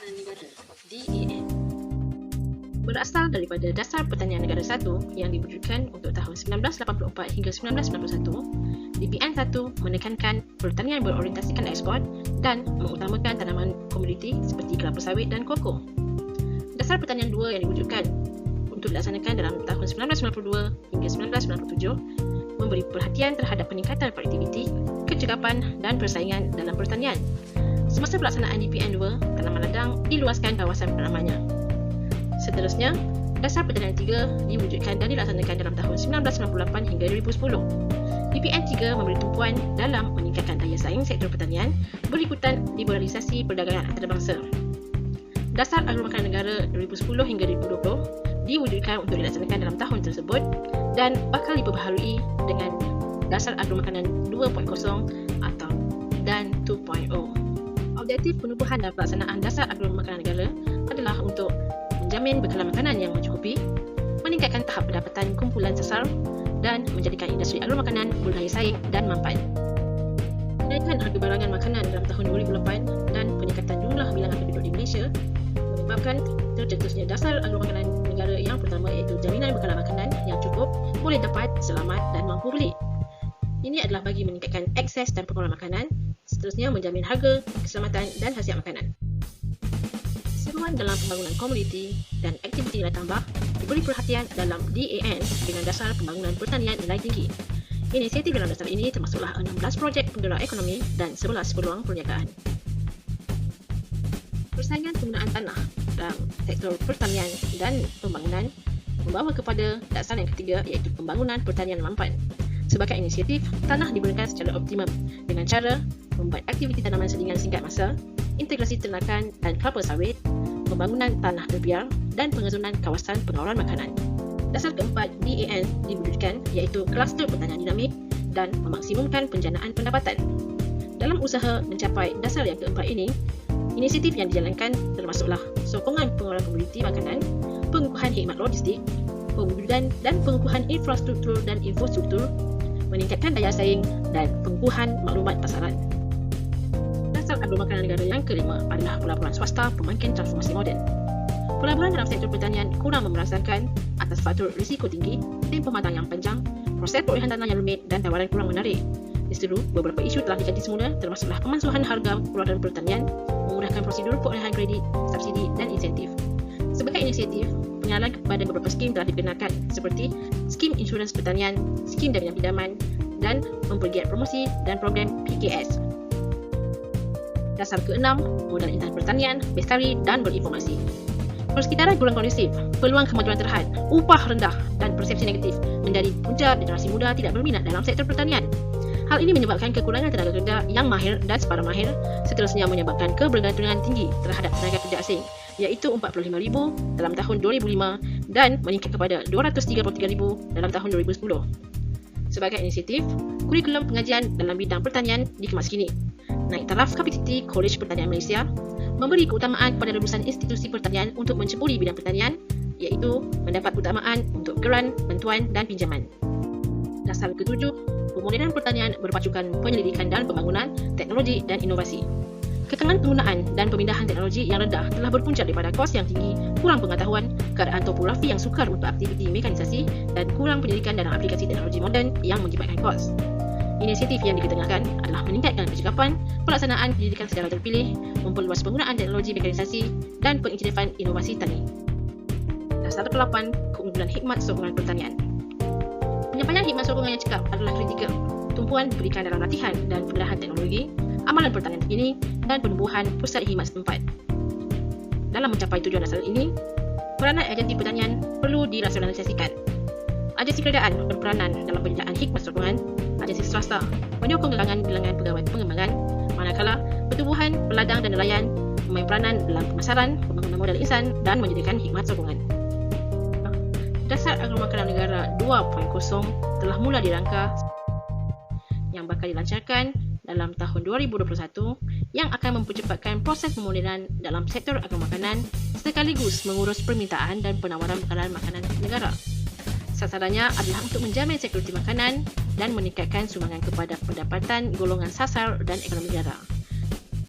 Makanan Negara (DAN) berasal daripada Dasar Pertanian Negara 1 yang diwujudkan untuk tahun 1984 hingga 1991. DPN 1 menekankan pertanian berorientasikan ekspor dan mengutamakan tanaman komoditi seperti kelapa sawit dan koko. Dasar Pertanian 2 yang diwujudkan untuk dilaksanakan dalam tahun 1992 hingga 1997 memberi perhatian terhadap peningkatan produktiviti, kecekapan dan persaingan dalam pertanian. Semasa pelaksanaan DPN 2, tanaman ladang diluaskan kawasan penanamannya. Seterusnya, Dasar Pertanian 3 diwujudkan dan dilaksanakan dalam tahun 1998 hingga 2010. DPN 3 memberi tumpuan dalam meningkatkan daya saing sektor pertanian berikutan liberalisasi perdagangan antarabangsa. Dasar Agromakanan Negara 2010 hingga 2020 diwujudkan untuk dilaksanakan dalam tahun tersebut dan bakal diperbaharui dengan Dasar Agromakanan 2.0 atau DAN 2.0. Objektif penubuhan dan pelaksanaan Dasar Agromakanan Negara adalah untuk menjamin bekalan makanan yang mencukupi, meningkatkan tahap pendapatan kumpulan sasar dan menjadikan industri agromakanan berdaya saing dan mampan. Kenaikan harga barangan makanan dalam tahun 2008 dan peningkatan jumlah bilangan penduduk di Malaysia menyebabkan tercetusnya Dasar Agromakanan Negara yang pertama, iaitu jaminan bekalan makanan yang cukup, boleh dapat, selamat dan mampu beli. Ini adalah bagi meningkatkan akses dan permohonan makanan, seterusnya menjamin harga, keselamatan dan khasiat makanan. Seruan dalam pembangunan komuniti dan aktiviti nilai tambah diberi perhatian dalam DAN dengan Dasar Pembangunan Pertanian Nilai Tinggi. Inisiatif dalam dasar ini termasuklah 16 projek penggerak ekonomi dan 11 peluang perniagaan. Persaingan penggunaan tanah dalam sektor pertanian dan pembangunan membawa kepada dasar yang ketiga, iaitu pembangunan pertanian mampan. Sebagai inisiatif, tanah digunakan secara optimum dengan cara membuat aktiviti tanaman selingan singkat masa, integrasi ternakan dan kelapa sawit, pembangunan tanah terbiar dan pengezunan kawasan pengawalan makanan. Dasar keempat DAN diwujudkan, iaitu kluster pertanian dinamik dan memaksimumkan penjanaan pendapatan. Dalam usaha mencapai dasar yang keempat ini, inisiatif yang dijalankan termasuklah sokongan pengeluaran komoditi makanan, pengukuhan khidmat logistik, pewujudan dan pengukuhan infrastruktur dan infostruktur, meningkatkan daya saing dan pengukuhan maklumat pasaran. Dasar Agromakanan Negara yang kelima adalah pelaburan swasta pembangkit transformasi moden. Pelaburan dalam sektor pertanian kurang memerasakan atas faktor risiko tinggi, tempoh matang yang panjang, proses perolehan tanah yang rumit dan tawaran kurang menarik. Diseru, beberapa isu telah diganti semula, termasuklah pemansuhan harga keluaran pertanian, memudahkan prosedur perolehan kredit, subsidi dan insentif. Sebagai inisiatif, pengenalan kepada beberapa skim telah dikenalkan seperti skim insurans pertanian, skim jaminan pinjaman dan mempergiat promosi dan program PKS. Dasar keenam, modal intan pertanian, bestari dan berinformasi. Persekitaran kurang kondusif, peluang kemajuan terhad, upah rendah dan persepsi negatif menjadi punca generasi muda tidak berminat dalam sektor pertanian. Hal ini menyebabkan kekurangan tenaga kerja yang mahir dan separuh mahir, seterusnya menyebabkan kebergantungan tinggi terhadap tenaga kerja asing, iaitu 45,000 dalam tahun 2005 dan meningkat kepada 233,000 dalam tahun 2010. Sebagai inisiatif, kurikulum pengajian dalam bidang pertanian dikemas kini. Naik taraf KPTT Kolej Pertanian Malaysia memberi keutamaan kepada lulusan institusi pertanian untuk menceburi bidang pertanian, iaitu mendapat keutamaan untuk geran, bantuan dan pinjaman. Dasar ketujuh, pemodenan pertanian berpacukan penyelidikan dan pembangunan, teknologi dan inovasi. Kekangan penggunaan dan pemindahan teknologi yang rendah telah berpunca daripada kos yang tinggi, kurang pengetahuan, keadaan topografi yang sukar untuk aktiviti mekanisasi dan kurang penyelidikan dalam aplikasi teknologi moden yang mengakibatkan kos. Inisiatif yang diketengahkan adalah meningkatkan kecekapan, pelaksanaan pendidikan secara terpilih, memperluas penggunaan teknologi mekanisasi dan pengiktirafan inovasi tani. Dasar ke-8, keunggulan khidmat sokongan pertanian. Penyampaian khidmat sokongan yang cekap adalah kritikal. Tumpuan diberikan dalam latihan dan pengerahan teknologi, amalan pertanian terkini dan penubuhan pusat khidmat setempat. Dalam mencapai tujuan dasar ini, peranan agensi pertanian perlu dirasionalisasikan. Agensi kerajaan berperanan dalam penyediaan khidmat sokongan, agensi swasta menyokong gerangan bilangan pegawai pengembangan, manakala pertubuhan, peladang dan nelayan memain peranan dalam pemasaran, pembangunan modal insan dan menyediakan khidmat sokongan. Dasar Agromakanan Negara 2.0 telah mula dirangka yang bakal dilancarkan dalam tahun 2021 yang akan mempercepatkan proses pemodenan dalam sektor agromakanan sekaligus mengurus permintaan dan penawaran bekalan makanan negara. Sasarannya adalah untuk menjamin sekuriti makanan dan meningkatkan sumbangan kepada pendapatan golongan sasar dan ekonomi negara.